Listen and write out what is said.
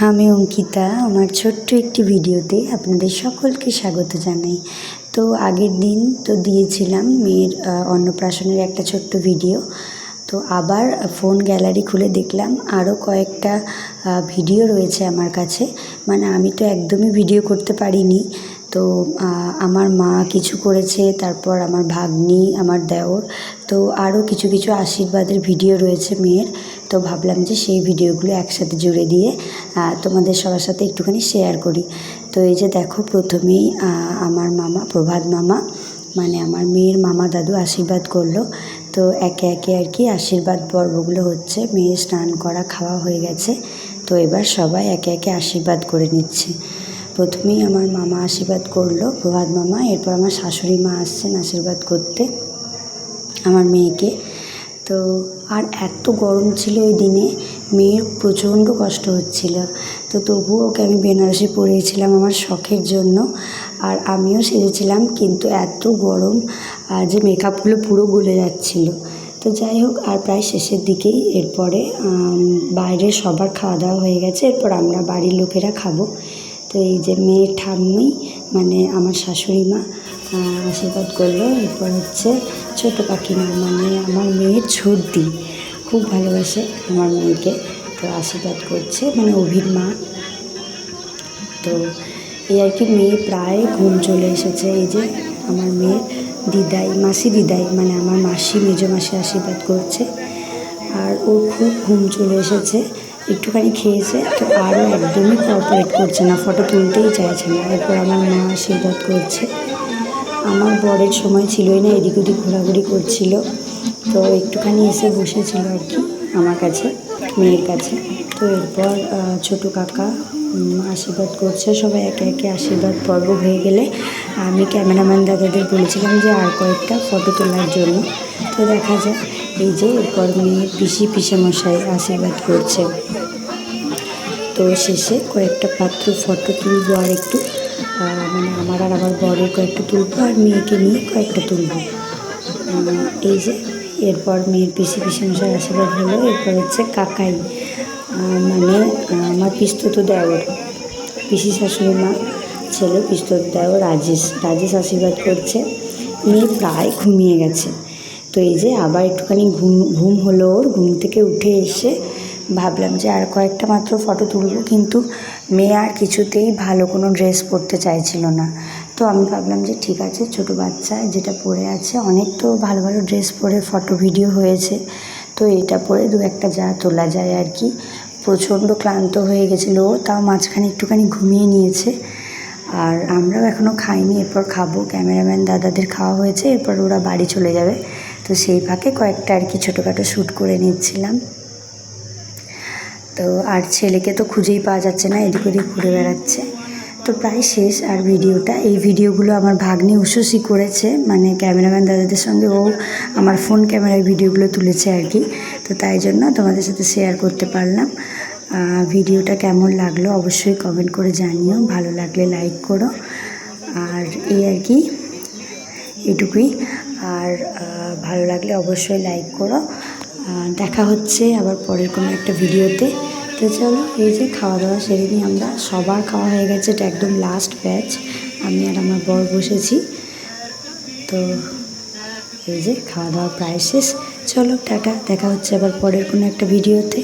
আমি অঙ্কিতা। আমার ছোট্ট একটি ভিডিওতে আপনাদের সকলকে স্বাগত জানাই। তো আগের দিন তো দিয়েছিলাম মেয়ের অন্নপ্রাশনের একটা ছোট্ট ভিডিও। তো আবার ফোন গ্যালারি খুলে দেখলাম আরও কয়েকটা ভিডিও রয়েছে আমার কাছে। মানে আমি তো একদমই ভিডিও করতে পারিনি। তো আমার মা কিছু করেছে, তারপর আমার ভাগ্নি, আমার দেওর, তো আরও কিছু কিছু আশীর্বাদের ভিডিও রয়েছে মেয়ের। তো ভাবলাম যে সেই ভিডিওগুলো একসাথে জুড়ে দিয়ে তোমাদের সবার সাথে একটুখানি শেয়ার করি। তো এই যে দেখো, প্রথমেই আমার মামা, প্রভাত মামা, মানে আমার মেয়ের মামা দাদু আশীর্বাদ করলো। তো একে একে আর কি আশীর্বাদ পর্বগুলো হচ্ছে। মেয়ের স্নান করা খাওয়া হয়ে গেছে, তো এবার সবাই একে একে আশীর্বাদ করে নিচ্ছে। প্রথমেই আমার মামা আশীর্বাদ করলো, প্রভাত মামা। এরপর আমার শাশুড়ি মা আসছেন আশীর্বাদ করতে আমার মেয়েকে। তো আর এত গরম ছিল ওই দিনে, মেয়ের প্রচণ্ড কষ্ট হচ্ছিল। তো তবুও ওকে আমি বেনারসি পরিয়েছিলাম আমার শখের জন্য, আর আমিও সেজেছিলাম, কিন্তু এত গরম যে মেকআপগুলো পুরো গলে যাচ্ছিলো। তো যাই হোক, আর প্রায় শেষের দিকেই এরপরে বাইরে সবার খাওয়া দাওয়া হয়ে গেছে। এরপর আমরা বাড়ির লোকেরা খাবো। তো এই যে মেয়ের ঠাম্মি, মানে আমার শাশুড়ি মা আশীর্বাদ করলো। এরপর হচ্ছে ছোটো কাকিমা, মানে আমার মেয়ের ছোটদি, খুব ভালোবাসে আমার মেয়েকে, তো আশীর্বাদ করছে, মানে অভির মা। তো এই আর কি, মেয়ে প্রায় ঘুম চলে এসেছে। এই যে আমার মেয়ের দিদাই, মাসি দিদাই, মানে আমার মাসি, মেজো মাসি আশীর্বাদ করছে। আর ওর খুব ঘুম চলে এসেছে, একটুখানি খেয়েছে, তো আরও একদমই কোঅপারেট করছে না, ফটো তুলতেই চাইছে না। এরপর আমার মা আশীর্বাদ করছে। আমার বরের সময় ছিলই না, এদিক ওদিক ঘোরাঘুরি করছিল, তো একটুখানি এসে বসেছিল আর কি আমার কাছে, মেয়ের কাছে। তো এরপর ছোটো কাকা আশীর্বাদ করছে। সবাই একে একে আশীর্বাদ পর্ব হয়ে গেলে আমি ক্যামেরাম্যান দাদাদের বলেছিলাম যে আর কয়েকটা ফটো তোলার জন্য। তো দেখা যায় এই যে এরপর মেয়ের পিসেমশাই আশীর্বাদ করছে। তো শেষে কয়েকটা পাত্র ফটো তুলবো, আর একটু মানে আমার আর আমার বরের কয়েকটা তুলবো, আর মেয়েকে নিয়ে কয়েকটা তুলবো। এই যে এরপর মেয়ের পিসেমশাই আশীর্বাদ হলো। এরপর হচ্ছে কাকাই, মানে আমার পিস্তত দেওর, পিসি শাশুড়ি মা ছেলে পিস্তত দেওর রাজেশ আশীর্বাদ করছে। মেয়ে প্রায় ঘুমিয়ে গেছে। তো এই যে আবার একটুখানি ঘুম হলো ওর। ঘুম থেকে উঠে এসে ভাবলাম যে আর কয়েকটা মাত্র ফটো তুলবো, কিন্তু মেয়ে আর কিছুতেই ভালো কোনো ড্রেস পরতে চাইছিল না। তো আমি ভাবলাম যে ঠিক আছে, ছোটো বাচ্চা যেটা পরে আছে, অনেক তো ভালো ভালো ড্রেস পরে ফটো ভিডিও হয়েছে, তো এটা পরে দু একটা যা তোলা যায় আর কি। প্রচণ্ড ক্লান্ত হয়ে গেছিলো, তাও মাঝখানে একটুখানি ঘুমিয়ে নিয়েছে। আর আমরাও এখনও খাইনি, এরপর খাবো। ক্যামেরাম্যান দাদাদের খাওয়া হয়েছে, এরপর ওরা বাড়ি চলে যাবে। তো সেই ফাঁকে কয়েকটা আর কি ছোটোখাটো শ্যুট করে নিচ্ছিলাম। তো আর ছেলেকে তো খুঁজেই পাওয়া যাচ্ছে না, এদিক ওদিক ঘুরে বেড়াচ্ছে। তো প্রায় শেষ আর ভিডিওটা। এই ভিডিওগুলো আমার ভাগ্নি উষসী করেছে, মানে ক্যামেরাম্যান দাদাদের সঙ্গে ও আমার ফোন ক্যামেরায় ভিডিওগুলো তুলেছে আর কি। তো তাই জন্য তোমাদের সাথে শেয়ার করতে পারলাম। ভিডিওটা কেমন লাগলো অবশ্যই কমেন্ট করে জানিও, ভালো লাগলে লাইক করো। আর এই আর কি, এটুকুই। আর ভালো লাগলে অবশ্যই লাইক করো। দেখা হচ্ছে আবার পরের কোনো একটা ভিডিওতে। তো চলো, এই যে খাওয়া দাওয়া সেরে নিই আমরা। সবার খাওয়া হয়ে গেছে, এটা একদম লাস্ট ব্যাচ। আমি আর আমার বর বসেছি। তো এই যে খাওয়া দাওয়া প্রায় শেষ। চলো টাটা, দেখা হচ্ছে আবার পরের কোনো একটা ভিডিওতে।